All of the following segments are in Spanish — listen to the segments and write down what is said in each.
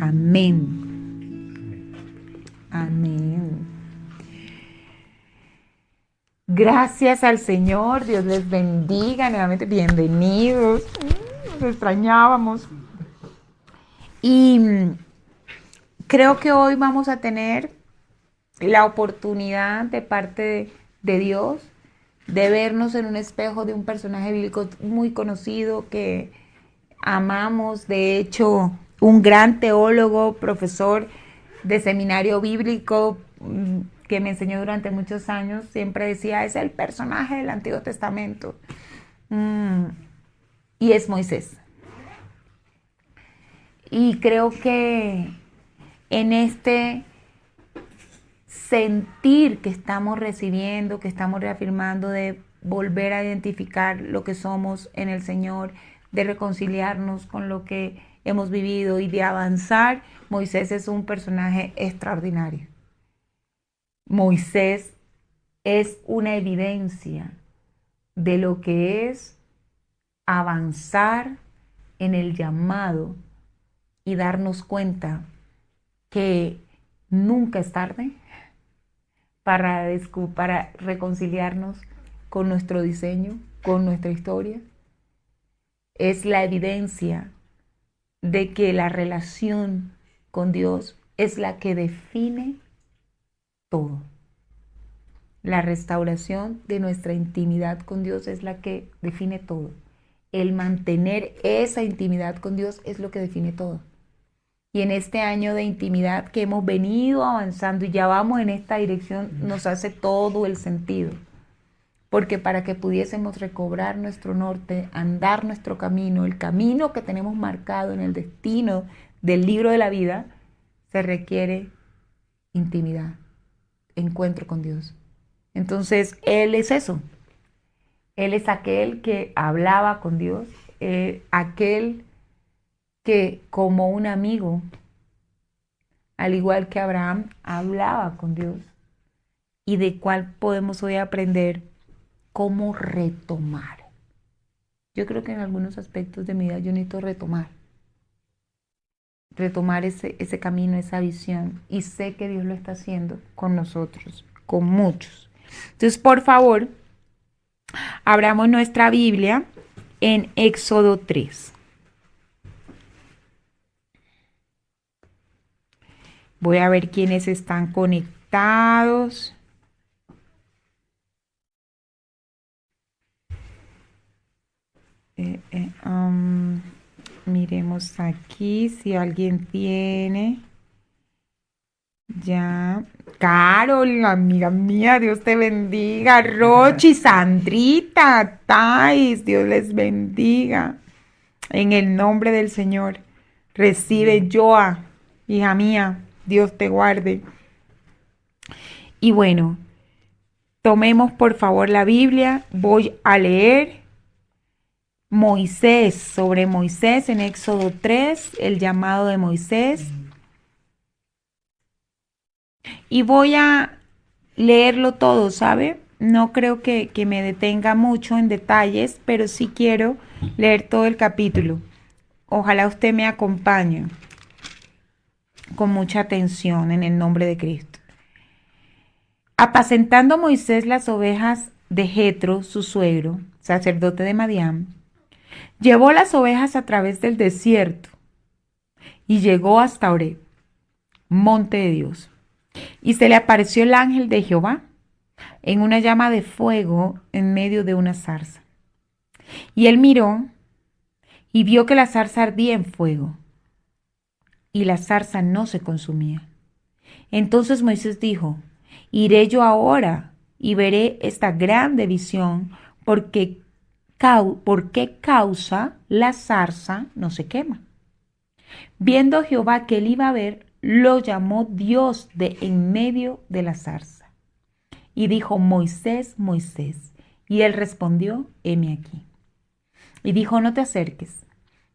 Amén. Amén. Gracias al Señor, Dios les bendiga, nuevamente bienvenidos, nos extrañábamos. Y creo que hoy vamos a tener la oportunidad de parte de Dios de vernos en un espejo de un personaje bíblico muy conocido que amamos, de hecho, un gran teólogo, profesor de seminario bíblico que me enseñó durante muchos años, siempre decía, es el personaje del Antiguo Testamento. Y es Moisés. Y creo que en este sentir que estamos recibiendo, que estamos reafirmando de volver a identificar lo que somos en el Señor, de reconciliarnos con lo que hemos vivido y de avanzar, Moisés es un personaje extraordinario. Moisés es una evidencia de lo que es avanzar en el llamado y darnos cuenta que nunca es tarde para reconciliarnos con nuestro diseño, con nuestra historia. Es la evidencia de que la relación con Dios es la que define todo. La restauración de nuestra intimidad con Dios es la que define todo. El mantener esa intimidad con Dios es lo que define todo. Y en este año de intimidad que hemos venido avanzando y ya vamos en esta dirección, nos hace todo el sentido. Porque para que pudiésemos recobrar nuestro norte, andar nuestro camino, el camino que tenemos marcado en el destino del libro de la vida, se requiere intimidad, encuentro con Dios. Entonces, Él es eso. Él es aquel que hablaba con Dios, aquel que como un amigo, al igual que Abraham, hablaba con Dios y de cuál podemos hoy aprender cómo retomar. Yo creo que en algunos aspectos de mi vida yo necesito retomar ese camino, esa visión, y sé que Dios lo está haciendo con nosotros, con muchos. Entonces, por favor, abramos nuestra Biblia en Éxodo 3. Voy a ver quiénes están conectados. Miremos aquí si alguien tiene. Ya. Carol, amiga mía, Dios te bendiga. Rochi, Sandrita, Thais, Dios les bendiga. En el nombre del Señor. Recibe, Joa, hija mía, Dios te guarde. Y bueno, tomemos por favor la Biblia. Voy a leer Moisés, sobre Moisés en Éxodo 3, el llamado de Moisés. Y voy a leerlo todo, ¿sabe? No creo que me detenga mucho en detalles, pero sí quiero leer todo el capítulo. Ojalá usted me acompañe con mucha atención en el nombre de Cristo. Apacentando Moisés las ovejas de Jetro, su suegro, sacerdote de Madián, llevó las ovejas a través del desierto y llegó hasta Horeb, monte de Dios. Y se le apareció el ángel de Jehová en una llama de fuego en medio de una zarza. Y él miró y vio que la zarza ardía en fuego, y la zarza no se consumía. Entonces Moisés dijo, iré yo ahora y veré esta grande visión, por qué causa la zarza no se quema. Viendo Jehová que él iba a ver, lo llamó Dios de en medio de la zarza. Y dijo, Moisés, Moisés. Y él respondió, heme aquí. Y dijo, no te acerques,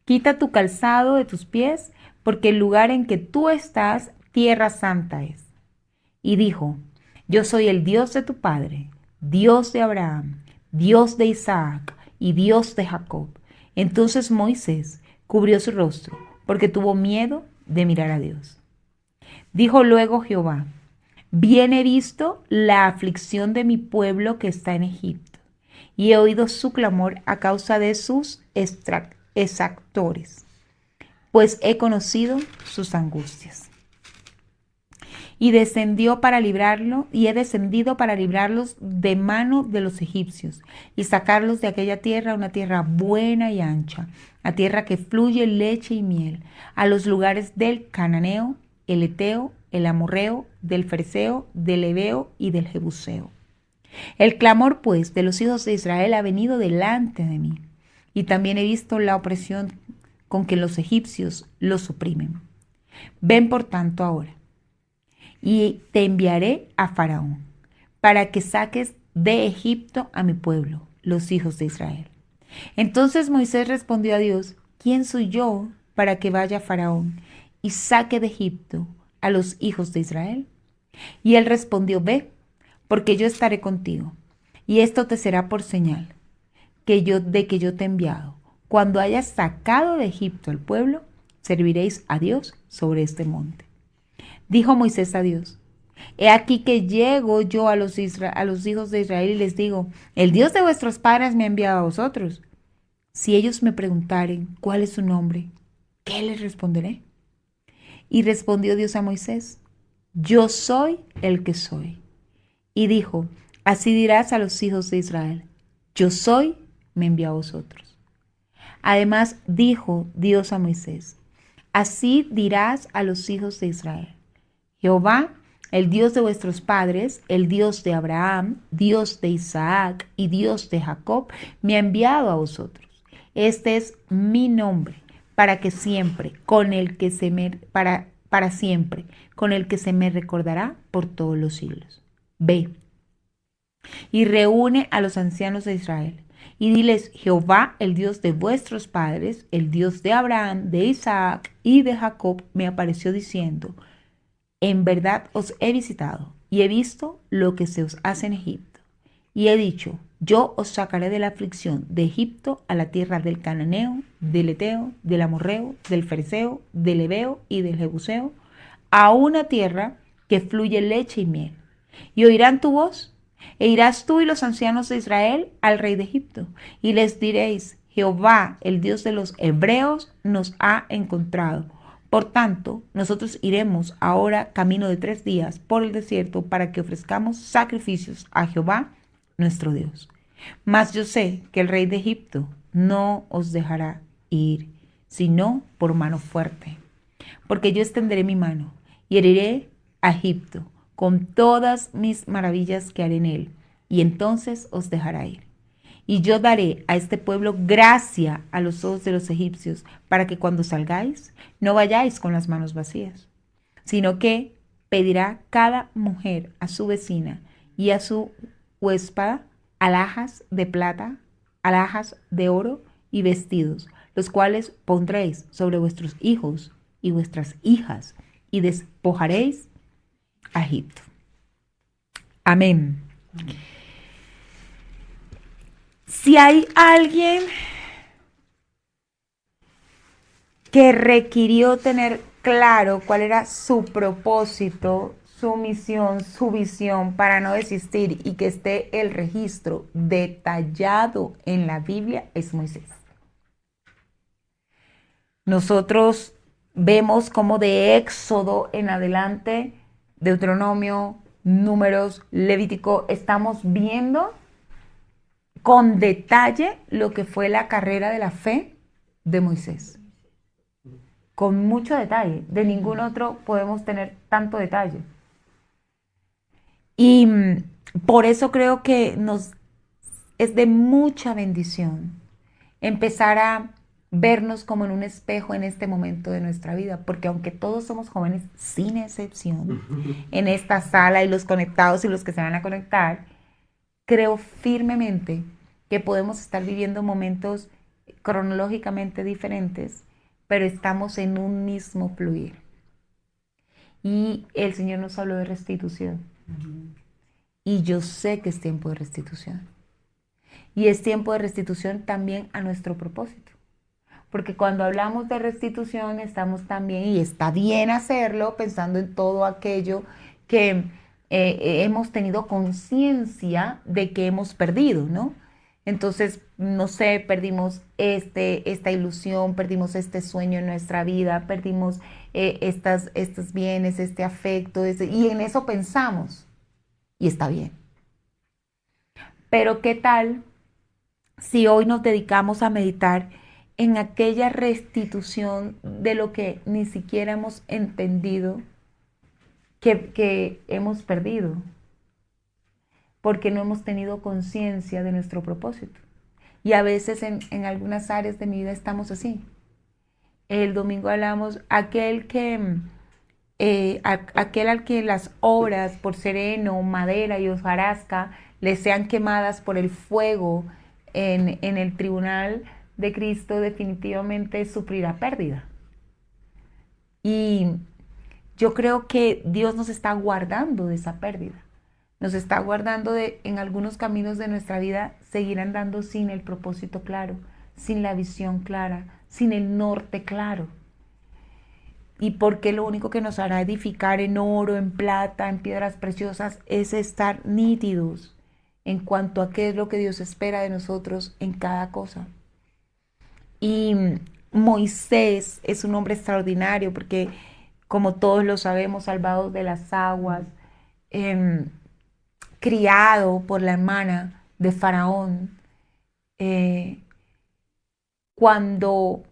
quita tu calzado de tus pies, porque el lugar en que tú estás, tierra santa es. Y dijo, yo soy el Dios de tu padre, Dios de Abraham, Dios de Isaac y Dios de Jacob. Entonces Moisés cubrió su rostro, porque tuvo miedo de mirar a Dios. Dijo luego Jehová: bien he visto la aflicción de mi pueblo que está en Egipto, y he oído su clamor a causa de sus exactores, pues he conocido sus angustias. Y descendió para librarlo, y he descendido para librarlos de mano de los egipcios, y sacarlos de aquella tierra, una tierra buena y ancha, a tierra que fluye leche y miel, a los lugares del cananeo, el eteo, el amorreo, del fereceo, del heveo y del jebuseo. El clamor, pues, de los hijos de Israel ha venido delante de mí, y también he visto la opresión con que los egipcios los oprimen. Ven por tanto ahora, y te enviaré a Faraón, para que saques de Egipto a mi pueblo, los hijos de Israel. Entonces Moisés respondió a Dios: ¿quién soy yo para que vaya a Faraón y saque de Egipto a los hijos de Israel? Y él respondió: ve, porque yo estaré contigo, y esto te será por señal de que yo te he enviado. Cuando hayas sacado de Egipto al pueblo, serviréis a Dios sobre este monte. Dijo Moisés a Dios: he aquí que llego yo a los hijos de Israel y les digo: el Dios de vuestros padres me ha enviado a vosotros. Si ellos me preguntaren cuál es su nombre, ¿qué les responderé? Y respondió Dios a Moisés: yo soy el que soy. Y dijo: así dirás a los hijos de Israel: yo soy, me envió a vosotros. Además dijo Dios a Moisés: así dirás a los hijos de Israel: Jehová, el Dios de vuestros padres, el Dios de Abraham, Dios de Isaac y Dios de Jacob, me ha enviado a vosotros. Este es mi nombre, para que siempre, con el que se me, para siempre, con el que se me recordará por todos los siglos. Ve y reúne a los ancianos de Israel, y diles: Jehová, el Dios de vuestros padres, el Dios de Abraham, de Isaac y de Jacob, me apareció diciendo: en verdad os he visitado y he visto lo que se os hace en Egipto. Y he dicho: yo os sacaré de la aflicción de Egipto a la tierra del cananeo, del eteo, del amorreo, del fereceo, del heveo y del jebuseo, a una tierra que fluye leche y miel. Y oirán tu voz, e irás tú y los ancianos de Israel al rey de Egipto, y les diréis: Jehová, el Dios de los hebreos, nos ha encontrado. Por tanto, nosotros iremos ahora camino de 3 días por el desierto para que ofrezcamos sacrificios a Jehová nuestro Dios. Mas yo sé que el rey de Egipto no os dejará ir, sino por mano fuerte. Porque yo extenderé mi mano y heriré a Egipto con todas mis maravillas que haré en él, y entonces os dejará ir. Y yo daré a este pueblo gracia a los ojos de los egipcios, para que cuando salgáis no vayáis con las manos vacías, sino que pedirá cada mujer a su vecina y a su huéspeda alhajas de plata, alhajas de oro y vestidos, los cuales pondréis sobre vuestros hijos y vuestras hijas, y despojaréis a Egipto. Amén. Si hay alguien que requirió tener claro cuál era su propósito, su misión, su visión para no desistir y que esté el registro detallado en la Biblia, es Moisés. Nosotros vemos cómo de Éxodo en adelante, Deuteronomio, Números, Levítico, estamos viendo con detalle lo que fue la carrera de la fe de Moisés. Con mucho detalle. De ningún otro podemos tener tanto detalle. Y por eso creo que es de mucha bendición empezar a vernos como en un espejo en este momento de nuestra vida, porque aunque todos somos jóvenes, sin excepción, en esta sala y los conectados y los que se van a conectar, creo firmemente que podemos estar viviendo momentos cronológicamente diferentes, pero estamos en un mismo fluir. Y el Señor nos habló de restitución. Y yo sé que es tiempo de restitución. Y es tiempo de restitución también a nuestro propósito. Porque cuando hablamos de restitución estamos también, y está bien hacerlo, pensando en todo aquello que hemos tenido conciencia de que hemos perdido, ¿no? Entonces, no sé, perdimos esta ilusión, perdimos este sueño en nuestra vida, perdimos estos bienes, este afecto, y en eso pensamos, y está bien. Pero ¿qué tal si hoy nos dedicamos a meditar en aquella restitución de lo que ni siquiera hemos entendido que hemos perdido, porque no hemos tenido conciencia de nuestro propósito? Y a veces en algunas áreas de mi vida estamos así. El domingo hablamos, aquel al que las obras por sereno, madera y hojarasca le sean quemadas por el fuego en el tribunal de Cristo, definitivamente sufrirá pérdida. Y yo creo que Dios nos está guardando de esa pérdida. Nos está guardando de, en algunos caminos de nuestra vida, seguir andando sin el propósito claro, sin la visión clara, sin el norte claro. Y porque lo único que nos hará edificar en oro, en plata, en piedras preciosas, es estar nítidos en cuanto a qué es lo que Dios espera de nosotros en cada cosa. Y Moisés es un hombre extraordinario porque, como todos lo sabemos, salvado de las aguas, eh, criado por la hermana de Faraón, eh, cuando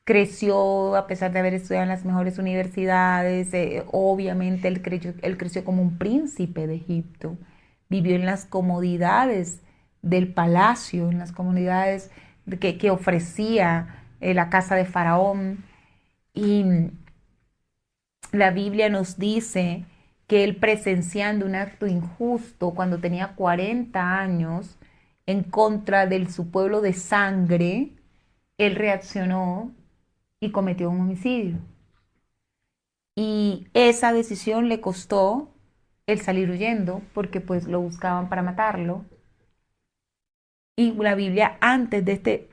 creció, a pesar de haber estudiado en las mejores universidades, obviamente él creció como un príncipe de Egipto, vivió en las comodidades del palacio, en las comodidades que ofrecía la casa de Faraón. Y la Biblia nos dice que él, presenciando un acto injusto cuando tenía 40 años en contra de su pueblo de sangre, él reaccionó y cometió un homicidio. Y esa decisión le costó el salir huyendo porque pues lo buscaban para matarlo. Y la Biblia, antes de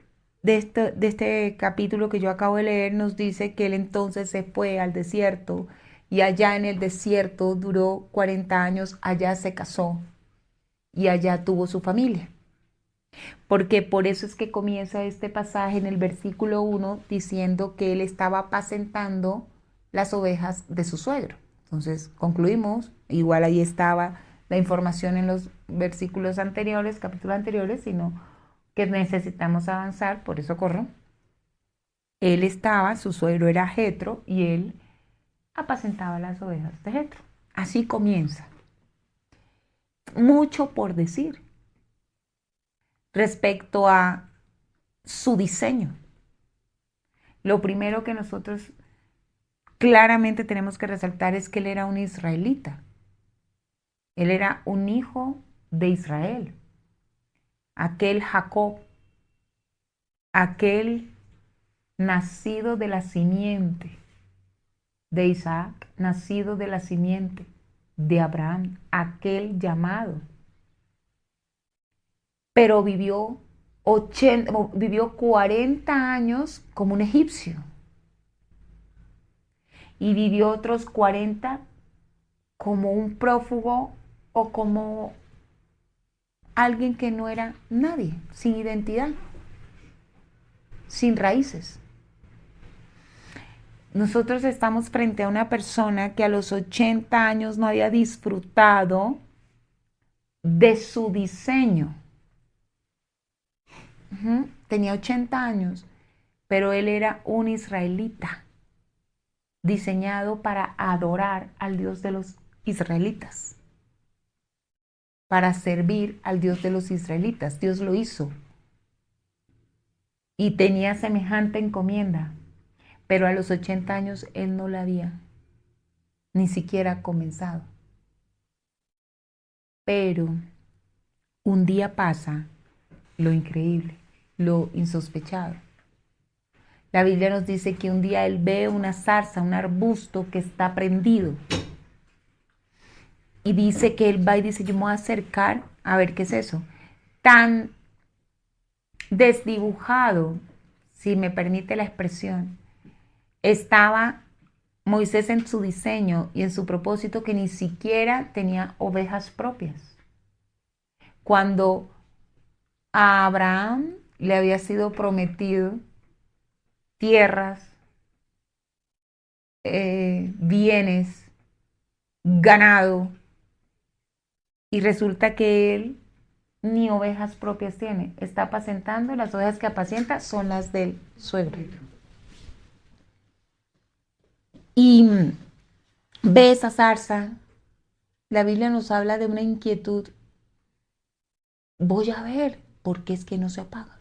este capítulo que yo acabo de leer, nos dice que él entonces se fue al desierto y allá en el desierto duró 40 años, allá se casó y allá tuvo su familia. Porque por eso es que comienza este pasaje en el versículo 1 diciendo que él estaba apacentando las ovejas de su suegro. Entonces concluimos, igual ahí estaba la información en los versículos anteriores, capítulos anteriores, sino que necesitamos avanzar, por eso corro. Él estaba, su suegro era Jetro y él apacentaba las ovejas de Jetro. Así comienza. Mucho por decir respecto a su diseño. Lo primero que nosotros claramente tenemos que resaltar es que él era un israelita. Él era un hijo de Israel. Aquel Jacob, aquel nacido de la simiente de Isaac, nacido de la simiente de Abraham, aquel llamado. Pero vivió 40 años como un egipcio y vivió otros 40 como un prófugo o como alguien que no era nadie, sin identidad, sin raíces. Nosotros estamos frente a una persona que a los 80 años no había disfrutado de su diseño. Tenía 80 años, pero él era un israelita, diseñado para adorar al Dios de los israelitas, para servir al Dios de los israelitas. Dios lo hizo y tenía semejante encomienda, pero a los 80 años él no la había ni siquiera comenzado. Pero un día pasa lo increíble, lo insospechado. La Biblia nos dice que un día él ve una zarza, un arbusto que está prendido. Y dice que él va y dice, yo me voy a acercar a ver qué es eso. Tan desdibujado si me permite la expresión, estaba Moisés en su diseño y en su propósito que ni siquiera tenía ovejas propias. Cuando a Abraham le había sido prometido tierras, bienes, ganado, y resulta que él ni ovejas propias tiene. Está apacentando, las ovejas que apacienta son las del suegro. Y ve esa zarza. La Biblia nos habla de una inquietud. Voy a ver por qué es que no se apaga.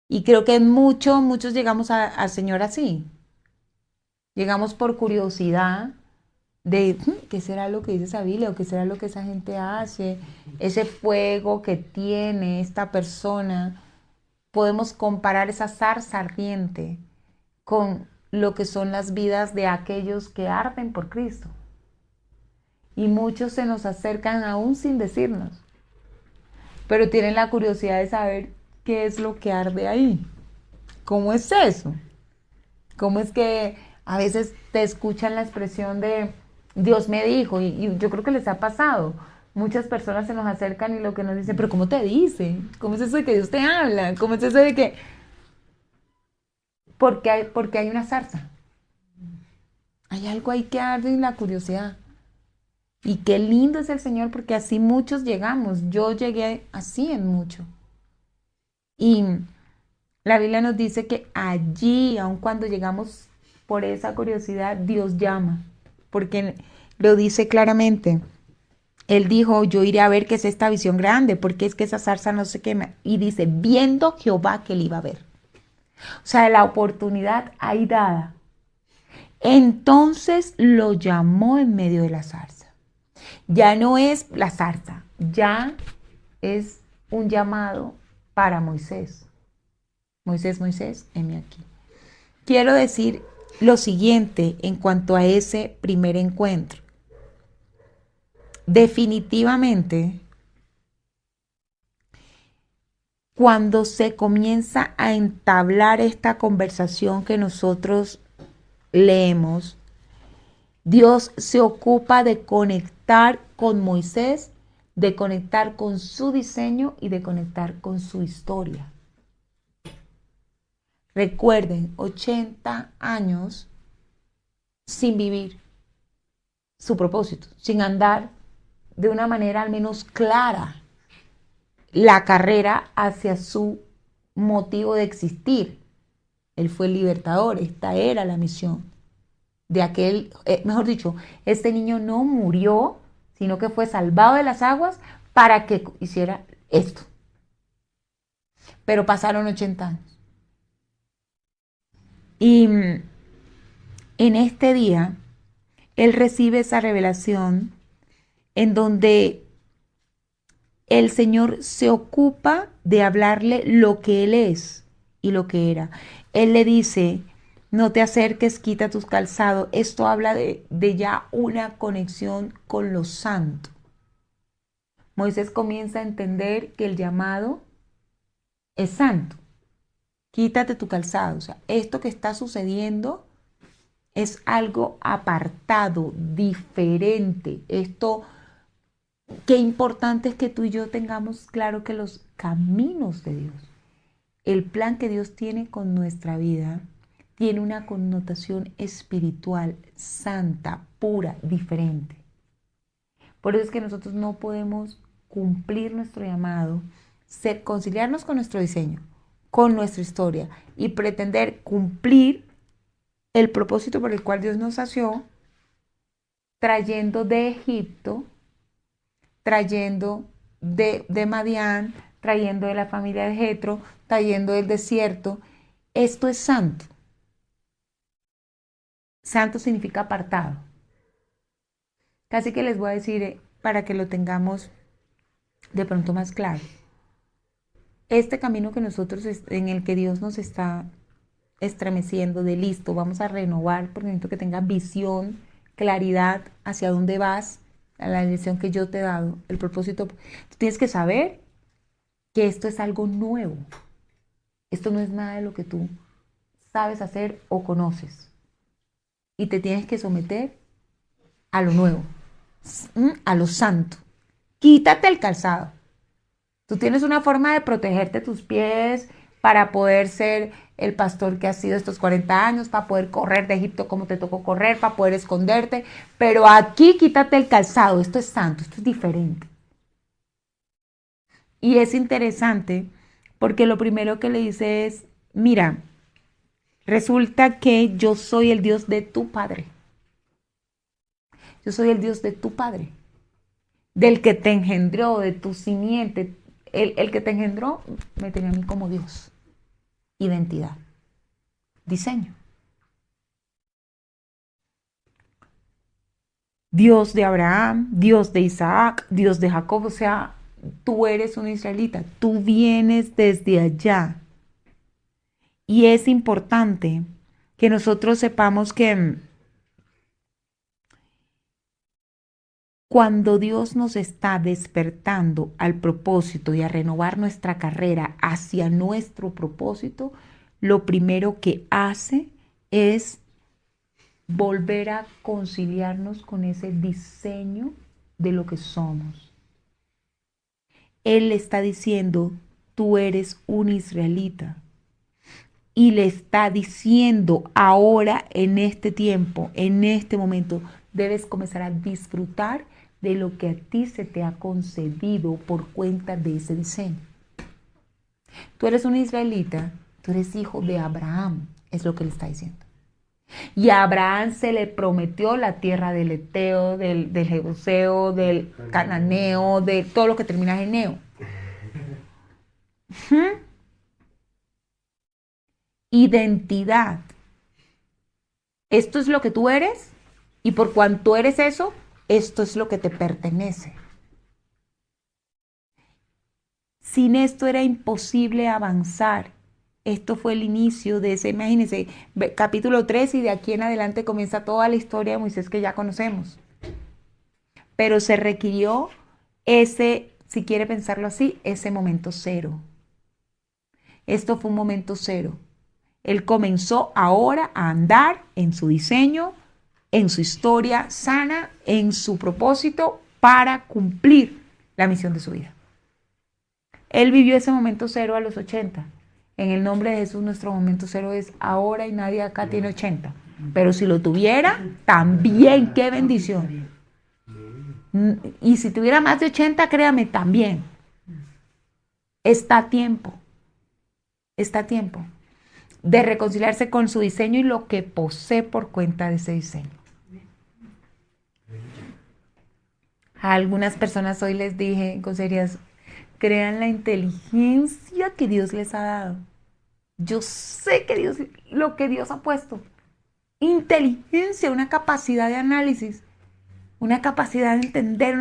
Y creo que muchos llegamos al Señor así. Llegamos por curiosidad de qué será lo que dice esa Biblia o qué será lo que esa gente hace, ese fuego que tiene esta persona. Podemos comparar esa zarza ardiente con lo que son las vidas de aquellos que arden por Cristo. Y muchos se nos acercan aún sin decirnos, pero tienen la curiosidad de saber qué es lo que arde ahí. ¿Cómo es eso? ¿Cómo es que a veces te escuchan la expresión de Dios me dijo? Y yo creo que les ha pasado. Muchas personas se nos acercan y lo que nos dicen, pero ¿cómo te dice? ¿Cómo es eso de que Dios te habla? ¿Cómo es eso de que...? Porque hay una zarza. Hay algo ahí que arde en la curiosidad. Y qué lindo es el Señor porque así muchos llegamos. Yo llegué así en mucho. Y la Biblia nos dice que allí, aun cuando llegamos por esa curiosidad, Dios llama. Porque lo dice claramente. Él dijo, yo iré a ver qué es esta visión grande, porque es que esa zarza no se quema. Y dice, viendo Jehová que él iba a ver. O sea, la oportunidad ahí dada. Entonces lo llamó en medio de la zarza. Ya no es la zarza, ya es un llamado para Moisés. Moisés, Moisés, heme aquí. Quiero decir lo siguiente en cuanto a ese primer encuentro. Definitivamente, cuando se comienza a entablar esta conversación que nosotros leemos, Dios se ocupa de conectar con Moisés, de conectar con su diseño y de conectar con su historia. Recuerden, 80 años sin vivir su propósito, sin andar de una manera al menos clara la carrera hacia su motivo de existir. Él fue el libertador, esta era la misión de aquel, mejor dicho, este niño no murió, sino que fue salvado de las aguas para que hiciera esto. Pero pasaron 80 años. Y en este día, él recibe esa revelación en donde el Señor se ocupa de hablarle lo que Él es y lo que era. Él le dice, no te acerques, quita tus calzados. Esto habla de ya una conexión con lo santo. Moisés comienza a entender que el llamado es santo. Quítate tu calzado. O sea, esto que está sucediendo es algo apartado, diferente. Esto, qué importante es que tú y yo tengamos claro que los caminos de Dios, el plan que Dios tiene con nuestra vida, tiene una connotación espiritual, santa, pura, diferente. Por eso es que nosotros no podemos cumplir nuestro llamado, conciliarnos con nuestro diseño, con nuestra historia y pretender cumplir el propósito por el cual Dios nos hació, trayendo de Egipto, trayendo de Madián, trayendo de la familia de Jetro, trayendo del desierto. Esto es santo. Santo significa apartado. Casi que les voy a decir para que lo tengamos de pronto más claro. Este camino que nosotros, en el que Dios nos está estremeciendo de listo, vamos a renovar, porque necesito que tengas visión, claridad hacia dónde vas, a la dirección que yo te he dado, el propósito. Tú tienes que saber que esto es algo nuevo. Esto no es nada de lo que tú sabes hacer o conoces. Y te tienes que someter a lo nuevo, a lo santo. Quítate el calzado. Tú tienes una forma de protegerte tus pies para poder ser el pastor que has sido estos 40 años, para poder correr de Egipto como te tocó correr, para poder esconderte. Pero aquí quítate el calzado. Esto es santo, esto es diferente. Y es interesante porque lo primero que le dice es, mira, resulta que yo soy el Dios de tu padre. Yo soy el Dios de tu padre, del que te engendró, de tu simiente. El que te engendró me tenía a mí como Dios. Identidad, diseño. Dios de Abraham, Dios de Isaac, Dios de Jacob. O sea, tú eres un israelita, tú vienes desde allá. Y es importante que nosotros sepamos que cuando Dios nos está despertando al propósito y a renovar nuestra carrera hacia nuestro propósito, lo primero que hace es volver a conciliarnos con ese diseño de lo que somos. Él le está diciendo, tú eres un israelita. Y le está diciendo ahora, en este tiempo, en este momento, debes comenzar a disfrutar de lo que a ti se te ha concedido por cuenta de ese diseño. Tú eres un israelita, tú eres hijo de Abraham, es lo que le está diciendo. Y a Abraham se le prometió la tierra del Eteo, del Jebuseo, del Cananeo, de todo lo que termina en Neo. Identidad. Esto es lo que tú eres y por cuanto eres eso, esto es lo que te pertenece. Sin esto era imposible avanzar. Esto fue el inicio de ese, imagínense, capítulo 3 y de aquí en adelante comienza toda la historia de Moisés que ya conocemos. Pero se requirió ese, si quiere pensarlo así, ese momento cero. Esto fue un momento cero. Él comenzó ahora a andar en su diseño, en su historia sana, en su propósito para cumplir la misión de su vida. Él vivió ese momento cero a los 80. En el nombre de Jesús, nuestro momento cero es ahora y nadie acá tiene 80. Pero si lo tuviera, también, qué bendición. Y si tuviera más de 80, créame, también. Está a tiempo. Está a tiempo de reconciliarse con su diseño y lo que posee por cuenta de ese diseño. A algunas personas hoy les dije con seriedad, crean la inteligencia que Dios les ha dado. Yo sé que Dios, lo que Dios ha puesto, inteligencia, una capacidad de análisis, una capacidad de entender,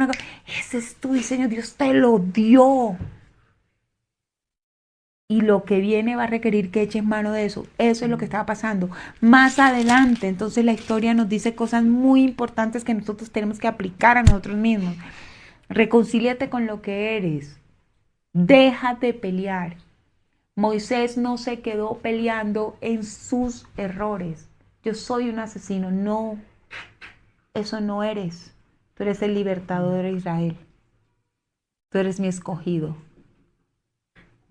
ese es tu diseño, Dios te lo dio. Y lo que viene va a requerir que eches mano de eso. Eso es lo que estaba pasando. Más adelante, entonces la historia nos dice cosas muy importantes que nosotros tenemos que aplicar a nosotros mismos. Reconcíliate con lo que eres. Deja de pelear. Moisés no se quedó peleando en sus errores. Yo soy un asesino. No, eso no eres. Tú eres el libertador de Israel. Tú eres mi escogido.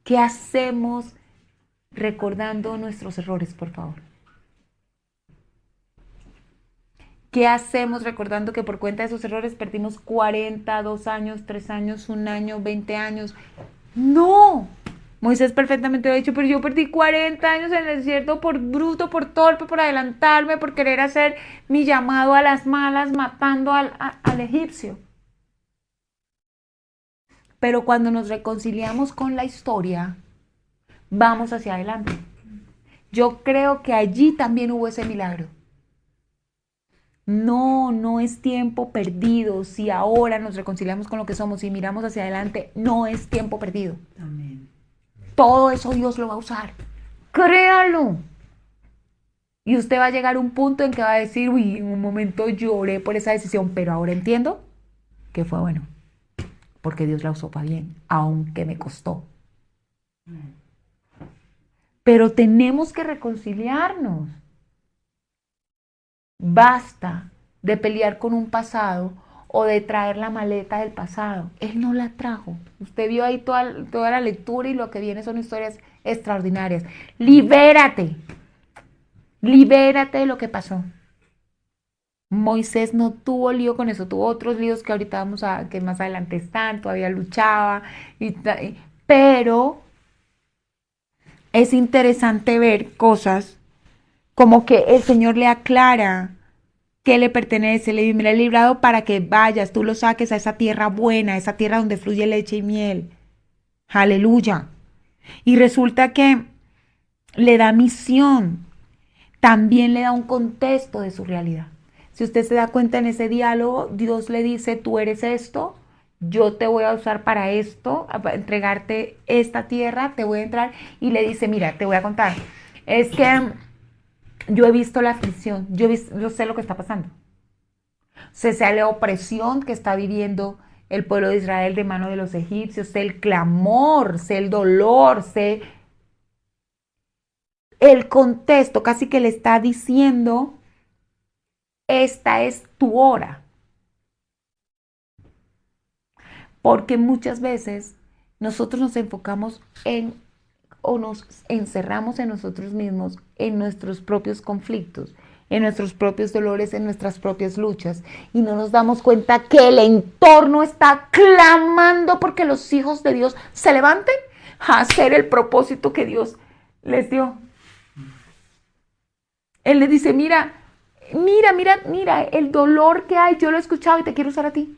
¿Qué hacemos recordando nuestros errores, por favor? ¿Qué hacemos recordando que por cuenta de esos errores perdimos 40, 2 años, 3 años, 1 año, 20 años? No. Moisés perfectamente lo ha dicho, pero yo perdí 40 años en el desierto por bruto, por torpe, por adelantarme, por querer hacer mi llamado a las malas, matando al egipcio. Pero cuando nos reconciliamos con la historia, vamos hacia adelante. Yo creo que allí también hubo ese milagro. No es tiempo perdido. Si ahora nos reconciliamos con lo que somos y miramos hacia adelante, no es tiempo perdido. Amén. Todo eso Dios lo va a usar. Créalo. Y usted va a llegar a un punto en que va a decir, uy, en un momento lloré por esa decisión, pero ahora entiendo que fue bueno. Porque Dios la usó para bien, aunque me costó. pero tenemos que reconciliarnos. Basta de pelear con un pasado o de traer la maleta del pasado. Él no la trajo. Usted vio ahí toda la lectura y lo que viene son historias extraordinarias. Libérate. Libérate de lo que pasó. Moisés no tuvo lío con eso, tuvo otros líos que ahorita vamos a, que más adelante están, todavía luchaba, pero es interesante ver cosas como que el Señor le aclara que le pertenece, le he librado para que vayas, tú lo saques a esa tierra buena, a esa tierra donde fluye leche y miel. Aleluya. Y resulta que le da misión, también le da un contexto de su realidad. Si usted se da cuenta en ese diálogo, Dios le dice, tú eres esto, yo te voy a usar para esto, para entregarte esta tierra, te voy a entrar y le dice, mira, te voy a contar, es que yo he visto la aflicción, yo sé lo que está pasando. Sé la opresión que está viviendo el pueblo de Israel de mano de los egipcios, sé el clamor, sé el dolor, sé el contexto, casi que le está diciendo, esta es tu hora. Porque muchas veces nosotros nos enfocamos en o nos encerramos en nosotros mismos, en nuestros propios conflictos, en nuestros propios dolores, en nuestras propias luchas, y no nos damos cuenta que el entorno está clamando porque los hijos de Dios se levanten a hacer el propósito que Dios les dio. Él les dice, mira, el dolor que hay, yo lo he escuchado y te quiero usar a ti.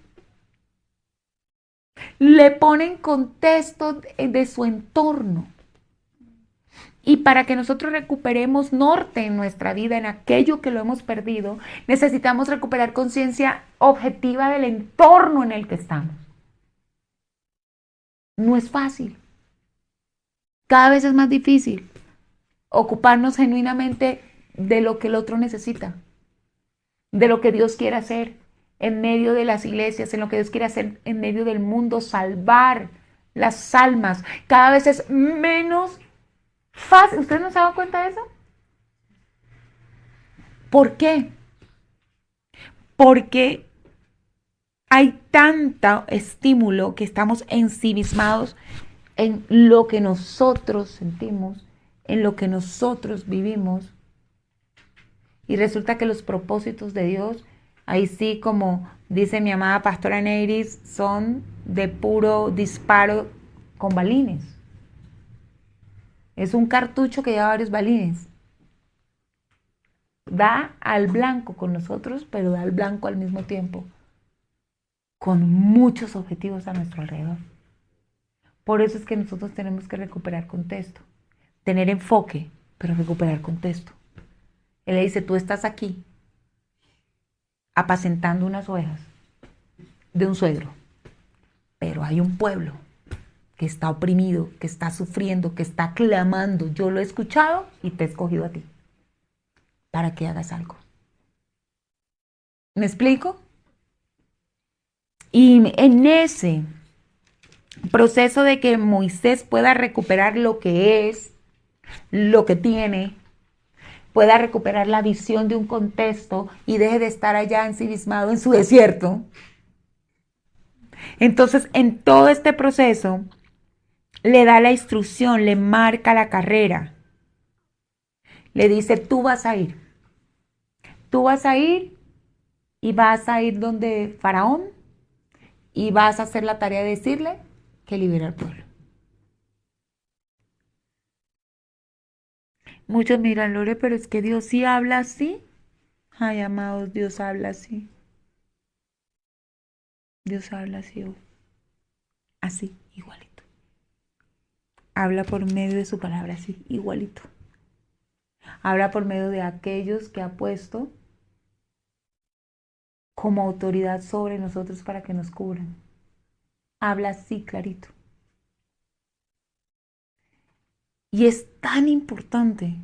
Le ponen contexto de su entorno. Y para que nosotros recuperemos norte en nuestra vida, en aquello que lo hemos perdido, necesitamos recuperar conciencia objetiva del entorno en el que estamos. No es fácil. Cada vez es más difícil ocuparnos genuinamente de lo que el otro necesita, de lo que Dios quiere hacer en medio de las iglesias, en lo que Dios quiere hacer en medio del mundo, salvar las almas. Cada vez es menos fácil. ¿Ustedes no se dan cuenta de eso? ¿Por qué? Porque hay tanto estímulo que estamos ensimismados en lo que nosotros sentimos, en lo que nosotros vivimos. Y resulta que los propósitos de Dios, ahí sí, como dice mi amada pastora Neiris, son de puro disparo con balines. Es un cartucho que lleva varios balines. Da al blanco con nosotros, pero da al blanco al mismo tiempo, con muchos objetivos a nuestro alrededor. Por eso es que nosotros tenemos que recuperar contexto, tener enfoque, pero recuperar contexto. Él le dice, tú estás aquí apacentando unas ovejas de un suegro, pero hay un pueblo que está oprimido, que está sufriendo, que está clamando. Yo lo he escuchado y te he escogido a ti para que hagas algo. ¿Me explico? Y en ese proceso de que Moisés pueda recuperar lo que es, lo que tiene, pueda recuperar la visión de un contexto y deje de estar allá ensimismado en su desierto. Entonces, en todo este proceso, le da la instrucción, le marca la carrera. Le dice, tú vas a ir y vas a ir donde Faraón y vas a hacer la tarea de decirle que libera al pueblo. Muchos miran, Lore, pero es que Dios sí habla así. Ay, amados, Dios habla así. Dios habla así hoy. Así, igualito. Habla por medio de su palabra así, igualito. Habla por medio de aquellos que ha puesto como autoridad sobre nosotros para que nos cubran. Habla así clarito. Y es tan importante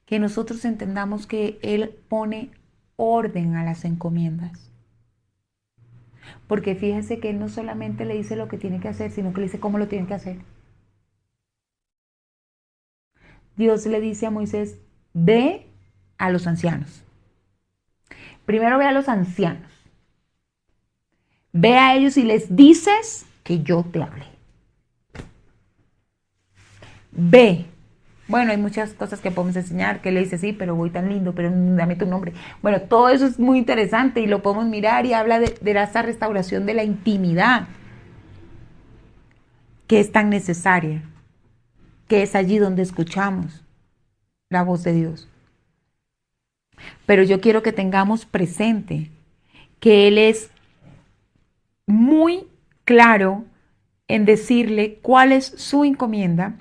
que nosotros entendamos que Él pone orden a las encomiendas. Porque fíjese que Él no solamente le dice lo que tiene que hacer, sino que le dice cómo lo tiene que hacer. Dios le dice a Moisés, ve a los ancianos. Primero ve a los ancianos. Ve a ellos y les dices que yo te hablé. Ve. Bueno, hay muchas cosas que podemos enseñar, que le dice, sí, pero voy tan lindo, pero dame tu nombre. Bueno, todo eso es muy interesante y lo podemos mirar y habla de esa restauración de la intimidad que es tan necesaria, que es allí donde escuchamos la voz de Dios. Pero yo quiero que tengamos presente que Él es muy claro en decirle cuál es su encomienda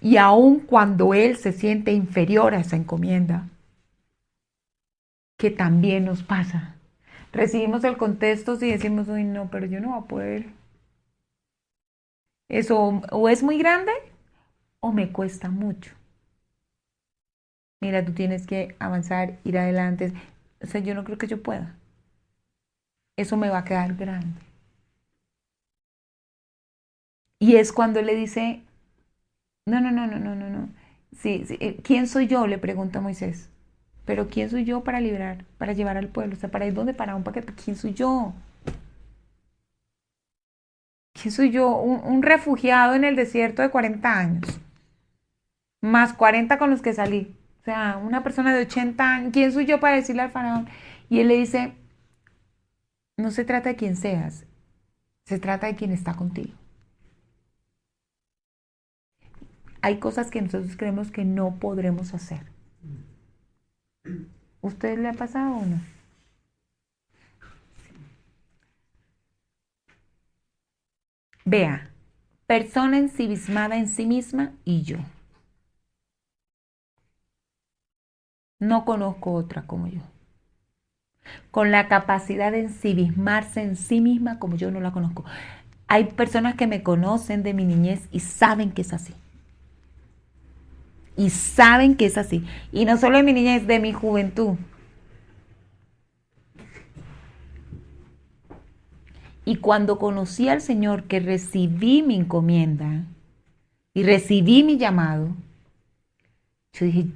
y aun cuando Él se siente inferior a esa encomienda, que también nos pasa. Recibimos el contexto y decimos, uy, no, pero yo no voy a poder. Eso o es muy grande o me cuesta mucho. Mira, tú tienes que avanzar, ir adelante. O sea, yo no creo que yo pueda. Eso me va a quedar grande. Y es cuando le dice, no. Sí, sí, ¿quién soy yo? Le pregunta Moisés. Pero ¿quién soy yo para liberar, para llevar al pueblo? O sea, ¿para ir dónde? Para un paquete. ¿Quién soy yo? ¿Quién soy yo? Un refugiado en el desierto de 40 años. Más 40 con los que salí. O sea, una persona de 80 años. ¿Quién soy yo para decirle al faraón? Y él le dice, no se trata de quién seas, se trata de quién está contigo. Hay cosas que nosotros creemos que no podremos hacer. ¿Usted le ha pasado o no? Vea, persona ensimismada en sí misma y yo. No conozco otra como yo. Con la capacidad de ensimismarse en sí misma como yo no la conozco. Hay personas que me conocen de mi niñez y saben que es así. Y saben que es así. Y no solo de mi niñez, de mi juventud. Y cuando conocí al Señor, que recibí mi encomienda y recibí mi llamado, yo dije,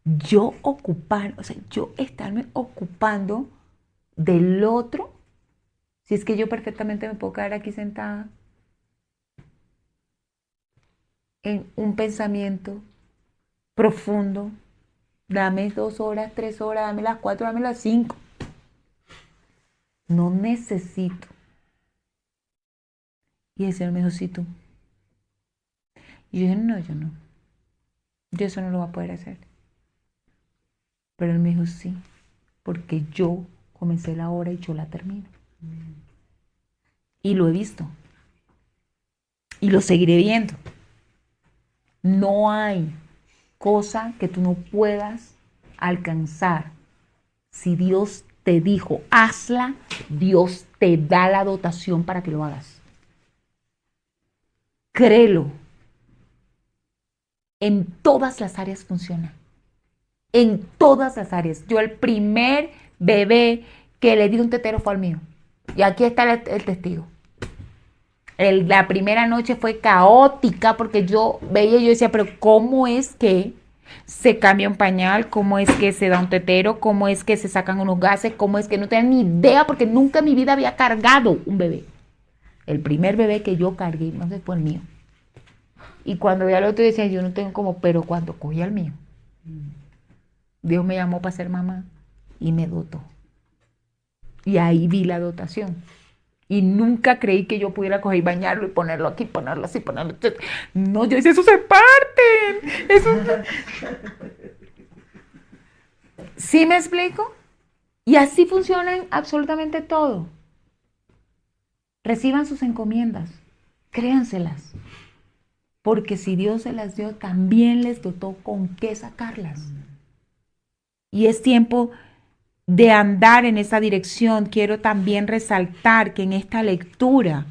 yo ocupar, o sea, yo estarme ocupando del otro, si es que yo perfectamente me puedo quedar aquí sentada en un pensamiento profundo, dame 2 horas, 3 horas, dame las 4, dame las 5. No necesito. Y el Señor me dijo, sí, tú. Y yo dije, no, yo no. Yo eso no lo voy a poder hacer. Pero Él me dijo, sí, porque yo comencé la obra y yo la termino. Y lo he visto. Y lo seguiré viendo. No hay cosa que tú no puedas alcanzar. Si Dios te dijo, hazla, Dios te da la dotación para que lo hagas. Créelo. En todas las áreas funciona. En todas las áreas. Yo el primer bebé que le di un tetero fue al mío. Y aquí está el testigo. La primera noche fue caótica porque yo veía y yo decía, pero ¿cómo es que se cambia un pañal? ¿Cómo es que se da un tetero? ¿Cómo es que se sacan unos gases? ¿Cómo es que no tenía ni idea? Porque nunca en mi vida había cargado un bebé. El primer bebé que yo cargué, no sé, fue el mío. Y cuando veía al otro decía, yo no tengo como, pero cuando cogí al mío, Dios me llamó para ser mamá y me dotó. Y ahí vi la dotación. Y nunca creí que yo pudiera coger y bañarlo y ponerlo aquí, ponerlo así, ponerlo así. No, yo decía, eso se parten. Eso... ¿Sí me explico? Y así funciona en absolutamente todo. Reciban sus encomiendas, créanselas. Porque si Dios se las dio, también les dotó con qué sacarlas. Y es tiempo de andar en esa dirección. Quiero también resaltar que en esta lectura,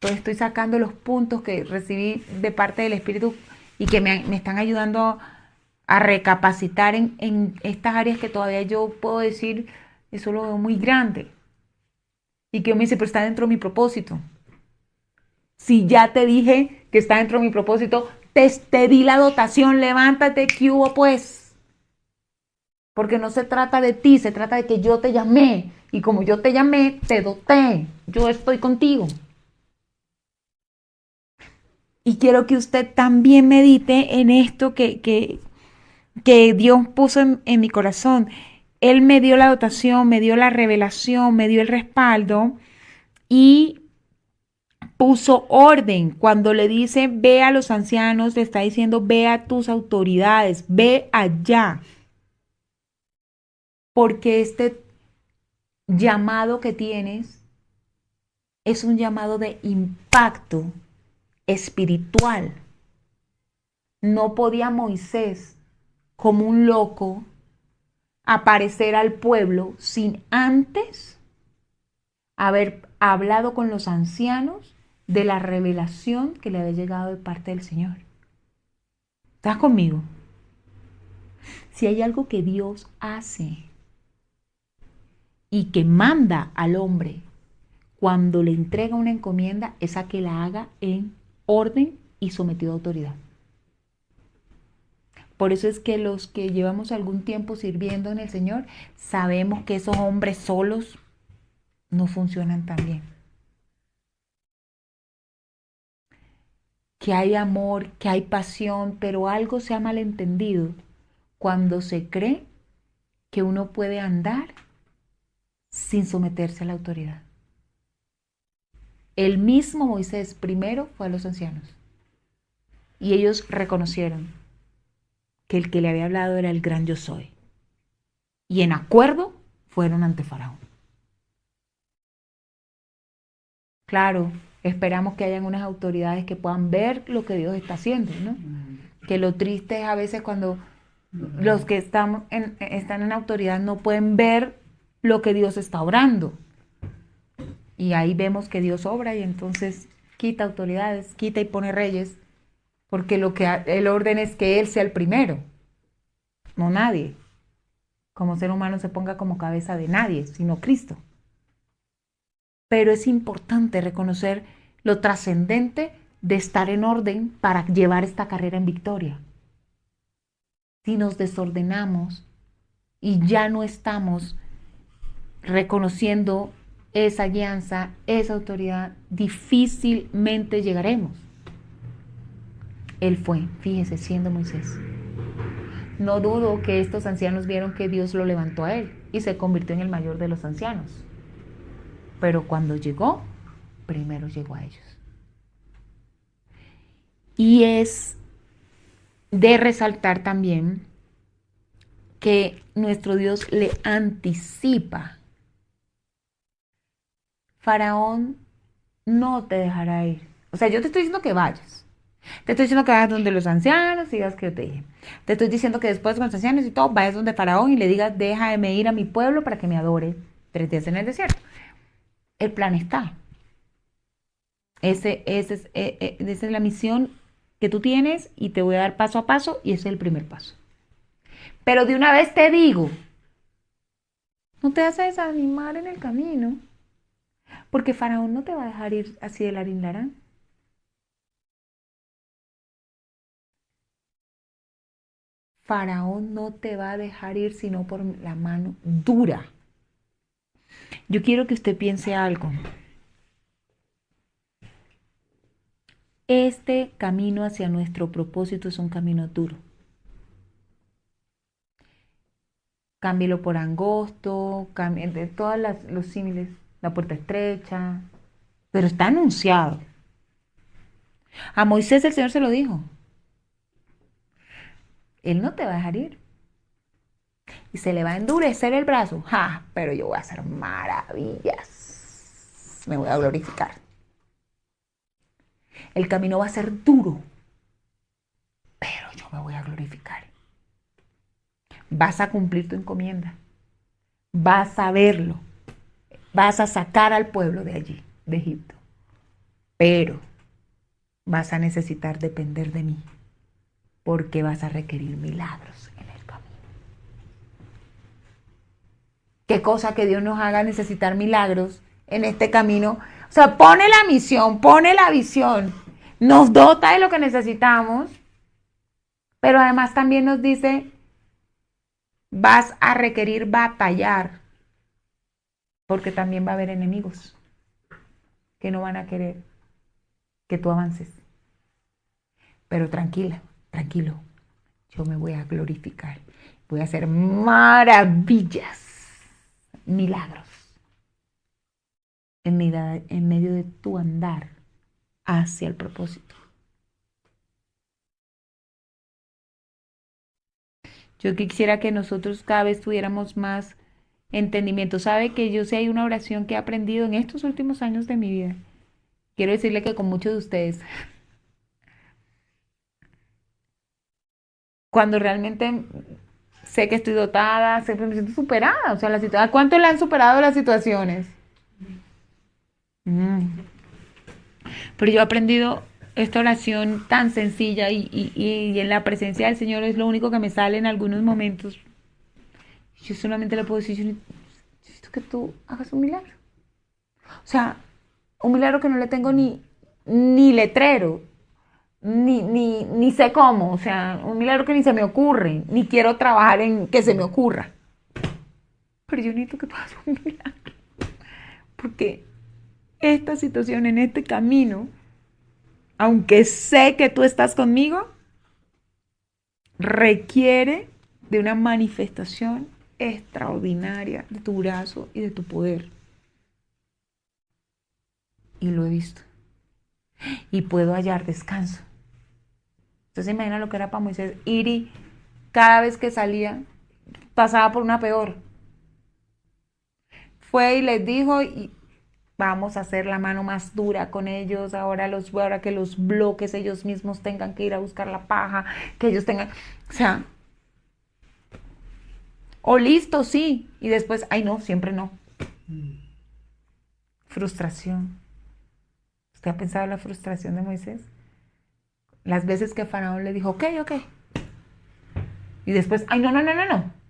pues estoy sacando los puntos que recibí de parte del Espíritu y que me están ayudando a recapacitar en estas áreas que todavía yo puedo decir, eso lo veo muy grande. Y que me dice, pero está dentro de mi propósito. Si ya te dije que está dentro de mi propósito, te di la dotación, levántate, ¿qué hubo pues? Porque no se trata de ti, se trata de que yo te llamé. Y como yo te llamé, te doté. Yo estoy contigo. Y quiero que usted también medite en esto que Dios puso en mi corazón. Él me dio la dotación, me dio la revelación, me dio el respaldo y puso orden. Cuando le dice ve a los ancianos, le está diciendo ve a tus autoridades, ve allá. Porque este llamado que tienes es un llamado de impacto espiritual. No podía Moisés, como un loco, aparecer al pueblo sin antes haber hablado con los ancianos de la revelación que le había llegado de parte del Señor. ¿Estás conmigo? Si hay algo que Dios hace y que manda al hombre cuando le entrega una encomienda, es a que la haga en orden y sometido a autoridad. Por eso es que los que llevamos algún tiempo sirviendo en el Señor, sabemos que esos hombres solos no funcionan tan bien. Que hay amor, que hay pasión, pero algo se ha malentendido cuando se cree que uno puede andar sin someterse a la autoridad. El mismo Moisés primero fue a los ancianos y ellos reconocieron que el que le había hablado era el gran yo soy. Y en acuerdo fueron ante Faraón. Claro, esperamos que hayan unas autoridades que puedan ver lo que Dios está haciendo, ¿no? Que lo triste es a veces cuando los que están en autoridad no pueden ver lo que Dios está obrando. Y ahí vemos que Dios obra y entonces quita autoridades, quita y pone reyes, porque el orden es que Él sea el primero, no nadie. Como ser humano se ponga como cabeza de nadie, sino Cristo. Pero es importante reconocer lo trascendente de estar en orden para llevar esta carrera en victoria. Si nos desordenamos y ya no estamos reconociendo esa guianza, esa autoridad, difícilmente llegaremos. Él fue, fíjese, siendo Moisés. No dudo que estos ancianos vieron que Dios lo levantó a él y se convirtió en el mayor de los ancianos. Pero cuando llegó, primero llegó a ellos. Y es de resaltar también que nuestro Dios le anticipa. Faraón no te dejará ir. O sea, yo te estoy diciendo que vayas. Te estoy diciendo que vayas donde los ancianos y digas que yo te dije. Te estoy diciendo que después con los ancianos y todo, vayas donde Faraón y le digas, déjame ir a mi pueblo para que me adore 3 días en el desierto. El plan está. Esa es la misión que tú tienes y te voy a dar paso a paso y ese es el primer paso. Pero de una vez te digo, no te vas a desanimar en el camino, porque Faraón no te va a dejar ir así de larín-larán. Faraón no te va a dejar ir sino por la mano dura. Yo quiero que usted piense algo. Este camino hacia nuestro propósito es un camino duro. Cámbielo por angosto, de todos los símiles, la puerta estrecha, pero está anunciado. A Moisés el Señor se lo dijo. Él no te va a dejar ir. Y se le va a endurecer el brazo. ¡Ja! Pero yo voy a hacer maravillas. Me voy a glorificar. El camino va a ser duro, pero yo me voy a glorificar. Vas a cumplir tu encomienda. Vas a verlo. Vas a sacar al pueblo de allí, de Egipto. Pero vas a necesitar depender de mí, porque vas a requerir milagros en el camino. ¿Qué cosa que Dios nos haga necesitar milagros en este camino? O sea, pone la misión, pone la visión, nos dota de lo que necesitamos, Pero además también nos dice, vas a requerir batallar, porque también va a haber enemigos que no van a querer que tú avances. Pero tranquila, tranquilo, yo me voy a glorificar. Voy a hacer maravillas, milagros en medio de tu andar hacia el propósito. Yo quisiera que nosotros cada vez tuviéramos más entendimiento. Sabe que yo sé hay una oración que he aprendido en estos últimos años de mi vida. Quiero decirle que con muchos de ustedes, cuando realmente sé que estoy dotada, siempre me siento superada. O sea, ¿cuánto le han superado las situaciones? Mm. Pero yo he aprendido esta oración tan sencilla y en la presencia del Señor es lo único que me sale en algunos momentos. Yo solamente le puedo decir, yo necesito que tú hagas un milagro. O sea, un milagro que no le tengo ni letrero, ni sé cómo. O sea, un milagro que ni se me ocurre, ni quiero trabajar en que se me ocurra. Pero yo necesito que tú hagas un milagro. Porque esta situación en este camino, aunque sé que tú estás conmigo, requiere de una manifestación extraordinaria de tu brazo y de tu poder. Y lo he visto. Y puedo hallar descanso. Entonces imagina lo que era para Moisés ir y cada vez que salía pasaba por una peor. Fue y les dijo y vamos a hacer la mano más dura con ellos, ahora que los bloques ellos mismos tengan que ir a buscar la paja, que ellos tengan, o sea, o listo, sí, y después, ay no, siempre no. Frustración. ¿Usted ha pensado en la frustración de Moisés? Las veces que Faraón le dijo, ok, ok. Y después, ay, no, no, no, no, no.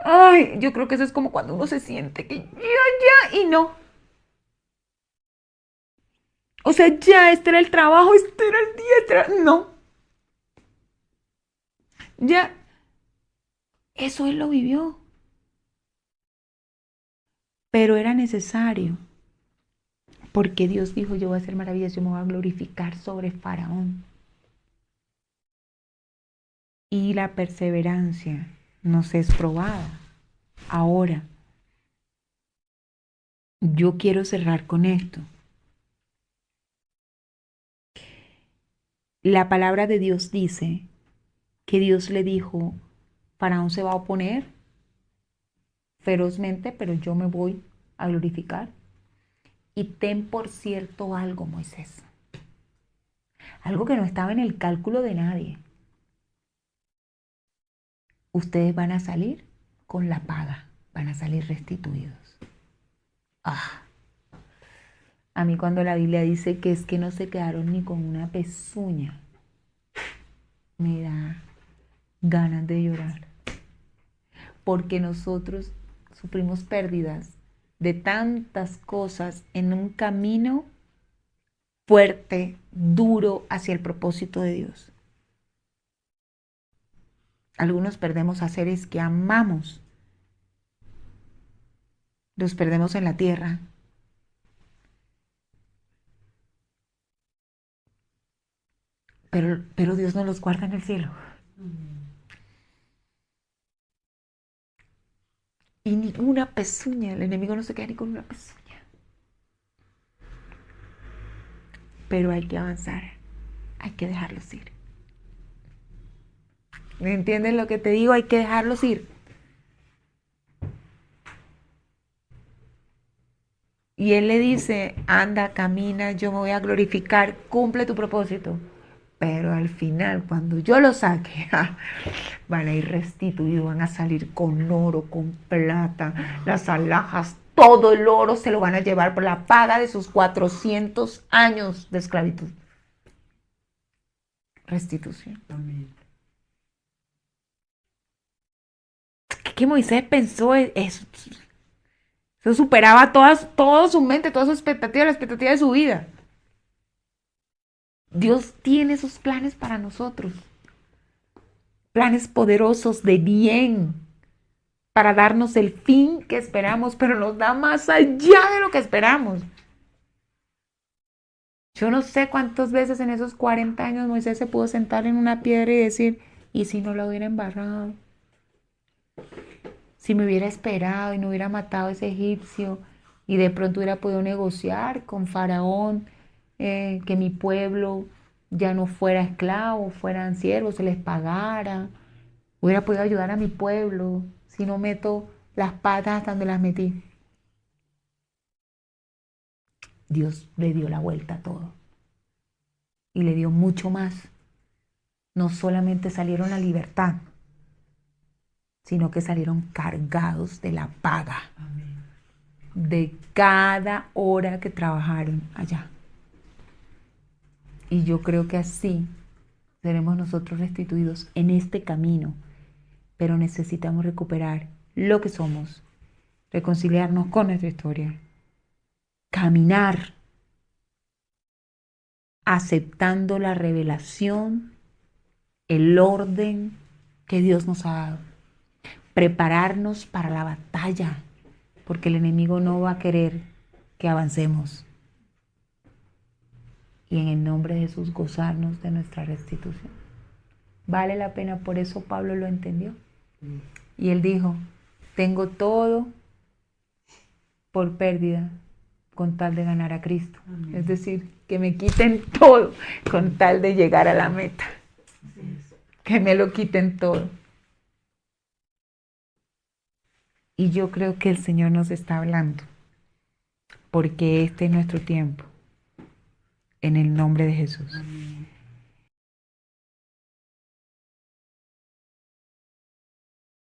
Ay, yo creo que eso es como cuando uno se siente que ya, y no. O sea, ya, este era el trabajo, este era el día, no. Ya, eso él lo vivió. Pero era necesario. Porque Dios dijo, yo voy a hacer maravillas, yo me voy a glorificar sobre Faraón. Y la perseverancia nos es probada. Ahora, yo quiero cerrar con esto. La palabra de Dios dice que Dios le dijo, Faraón se va a oponer ferozmente, pero yo me voy a glorificar. Y ten por cierto algo, Moisés. Algo que no estaba en el cálculo de nadie. Ustedes van a salir con la paga, van a salir restituidos. Ah, a mí cuando la Biblia dice que es que no se quedaron ni con una pezuña, me da ganas de llorar. Porque nosotros sufrimos pérdidas de tantas cosas en un camino fuerte, duro hacia el propósito de Dios. Algunos perdemos a seres que amamos. Los perdemos en la tierra. Pero Dios nos los guarda en el cielo. Y ni una pezuña, el enemigo no se queda ni con una pezuña. Pero hay que avanzar, hay que dejarlos ir. ¿Me entiendes lo que te digo? Hay que dejarlos ir. Y él le dice, anda, camina, yo me voy a glorificar, cumple tu propósito. Pero al final, cuando yo lo saque, van a ir restituidos, van a salir con oro, con plata, las alhajas, todo el oro se lo van a llevar por la paga de sus 400 años de esclavitud. Restitución. Amén. ¿Qué Moisés pensó? Eso superaba toda su mente, toda su expectativa, la expectativa de su vida. Dios tiene esos planes para nosotros. Planes poderosos de bien para darnos el fin que esperamos, pero nos da más allá de lo que esperamos. Yo no sé cuántas veces en esos 40 años Moisés se pudo sentar en una piedra y decir, ¿y si no lo hubiera embarrado? Si me hubiera esperado y no hubiera matado a ese egipcio y de pronto hubiera podido negociar con Faraón, que mi pueblo ya no fuera esclavo, fueran siervos, se les pagara. Hubiera podido ayudar a mi pueblo si no meto las patas hasta donde las metí. Dios le dio la vuelta a todo y le dio mucho más. No solamente salieron a libertad, sino que salieron cargados de la paga. Amén. De cada hora que trabajaron allá. Y yo creo que así seremos nosotros restituidos en este camino, pero necesitamos recuperar lo que somos, reconciliarnos con nuestra historia, caminar aceptando la revelación, el orden que Dios nos ha dado, prepararnos para la batalla, porque el enemigo no va a querer que avancemos. Y en el nombre de Jesús gozarnos de nuestra restitución. Vale la pena, por eso Pablo lo entendió. Y él dijo, tengo todo por pérdida con tal de ganar a Cristo. Amén. Es decir, que me quiten todo con tal de llegar a la meta. Que me lo quiten todo. Y yo creo que el Señor nos está hablando, porque este es nuestro tiempo. En el nombre de Jesús. Amén.